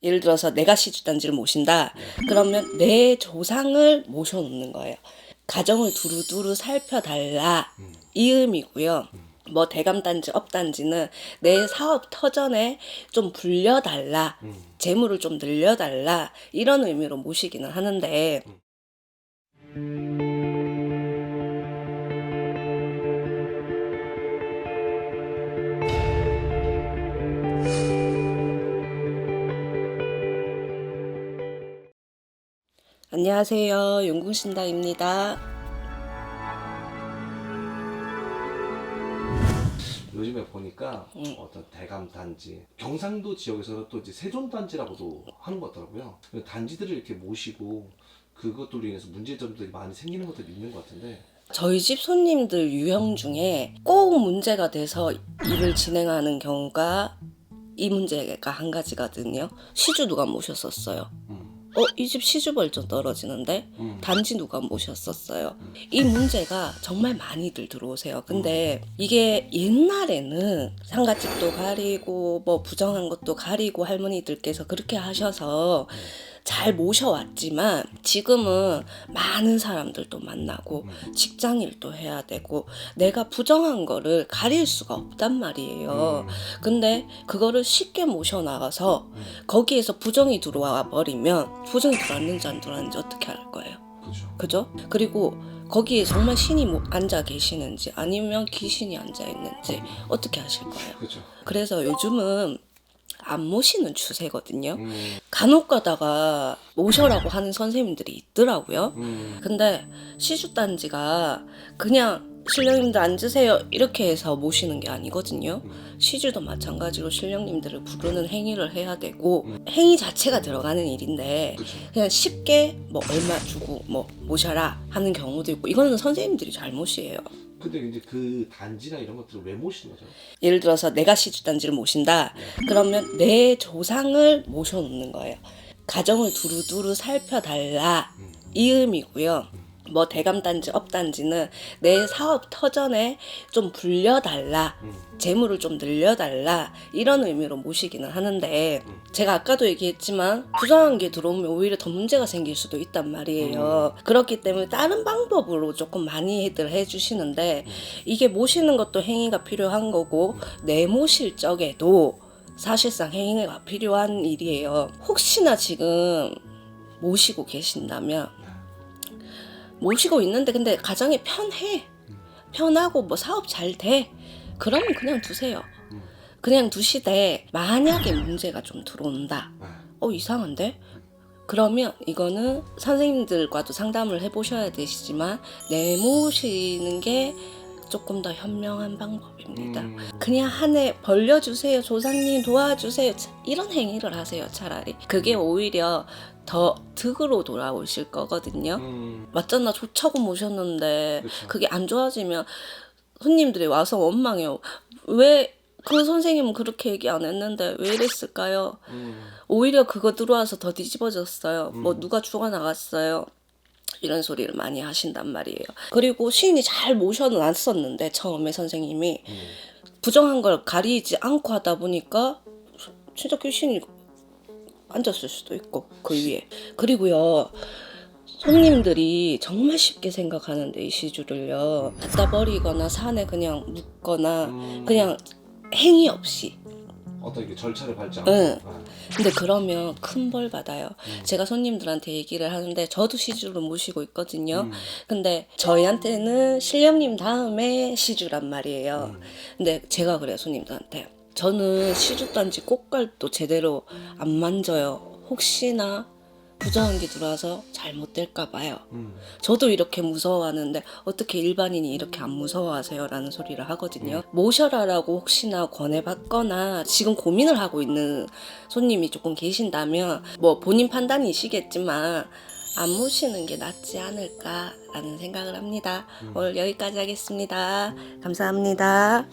예를 들어서 내가 시주단지를 모신다. 그러면 내 조상을 모셔놓는 거예요. 가정을 두루두루 살펴달라. 이 의미고요. 뭐 대감단지, 업단지는 내 사업 터전에 좀 불려달라. 재물을 좀 늘려달라. 이런 의미로 모시기는 하는데 안녕하세요. 용궁신당입니다. 요즘에 보니까 어떤 대감 단지, 경상도 지역에서는 또 이제 세존 단지라고도 하는 것 같더라고요. 단지들을 이렇게 모시고 그것들로 인해서 문제점들이 많이 생기는 것들이 있는 것 같은데. 저희 집 손님들 유형 중에 꼭 문제가 돼서 일을 진행하는 경우가 이 문제가 한 가지거든요. 시주 누가 모셨었어요? 이 집 시주 벌점 떨어지는데 단지 누가 모셨었어요. 이 문제가 정말 많이들 들어오세요. 근데 이게 옛날에는 상가집도 가리고 뭐 부정한 것도 가리고 할머니들께서 그렇게 하셔서 잘 모셔왔지만 지금은 많은 사람들도 만나고 직장일도 해야 되고 내가 부정한 거를 가릴 수가 없단 말이에요. 근데 그거를 쉽게 모셔나가서 거기에서 부정이 들어와 버리면 부정이 들어왔는지 안 들어왔는지 어떻게 알 거예요? 그죠? 그리고 거기에 정말 신이 앉아 계시는지 아니면 귀신이 앉아 있는지 어떻게 아실 거예요? 그래서 요즘은 안 모시는 추세거든요. 간혹 가다가 모셔라고 하는 선생님들이 있더라고요. 근데 시주단지가 그냥 신령님들 앉으세요 이렇게 해서 모시는 게 아니거든요. 시주도 마찬가지로 신령님들을 부르는 행위를 해야 되고 행위 자체가 들어가는 일인데 그냥 쉽게 뭐 얼마 주고 뭐 모셔라 하는 경우도 있고 이거는 선생님들이 잘못이에요. 근데 이제 그 단지나 이런 것들을 왜 모시는 거죠? 예를 들어서 내가 시주단지를 모신다. 그러면 내 조상을 모셔놓는 거예요. 가정을 두루두루 살펴달라. 이 의미고요. 뭐 대감단지, 업단지는 내 사업 터전에 좀 불려달라. 재물을 좀 늘려달라. 이런 의미로 모시기는 하는데 제가 아까도 얘기했지만 부정한 게 들어오면 오히려 더 문제가 생길 수도 있단 말이에요. 그렇기 때문에 다른 방법으로 조금 많이들 해주시는데 이게 모시는 것도 행위가 필요한 거고 내모실 적에도 사실상 행위가 필요한 일이에요. 혹시나 지금 모시고 계신다면 모시고 있는데 근데 가정이 편하고 뭐 사업 잘 돼. 그러면 그냥 두세요. 그냥 두시되 만약에 문제가 좀 들어온다. 이상한데? 그러면 이거는 선생님들과도 상담을 해보셔야 되시지만 내모시는 게 조금 더 현명한 방법입니다. 그냥 한 해 벌려주세요. 조상님 도와주세요. 이런 행위를 하세요. 차라리. 그게 오히려 더 득으로 돌아오실 거거든요. 맞잖아. 좋자고 모셨는데 그쵸. 그게 안 좋아지면 손님들이 와서 원망해요. 왜 그 선생님은 그렇게 얘기 안 했는데 왜 이랬을까요? 오히려 그거 들어와서 더 뒤집어졌어요. 뭐 누가 죽어나갔어요. 이런 소리를 많이 하신단 말이에요. 그리고 시인이 잘 모셔놨었는데 처음에 선생님이 부정한 걸 가리지 않고 하다 보니까 진짜 귀신이 앉았을 수도 있고 그 위에. 그리고요. 손님들이 정말 쉽게 생각하는데 이 시주를요. 갖다 버리거나 산에 그냥 묻거나 그냥 행위 없이 어떤 이게 절차를 밟지 않고. 응. 근데 그러면 큰 벌 받아요. 제가 손님들한테 얘기를 하는데 저도 시주를 모시고 있거든요. 근데 저희한테는 신령님 다음에 시주란 말이에요. 근데 제가 그래요 손님들한테. 저는 시주단지 꽃갈도 제대로 안 만져요. 혹시나 부정한 게 들어와서 잘못될까 봐요. 저도 이렇게 무서워하는데 어떻게 일반인이 이렇게 안 무서워하세요? 라는 소리를 하거든요. 모셔라라고 혹시나 권해받거나 지금 고민을 하고 있는 손님이 조금 계신다면 뭐 본인 판단이시겠지만 안 모시는 게 낫지 않을까라는 생각을 합니다. 오늘 여기까지 하겠습니다. 감사합니다.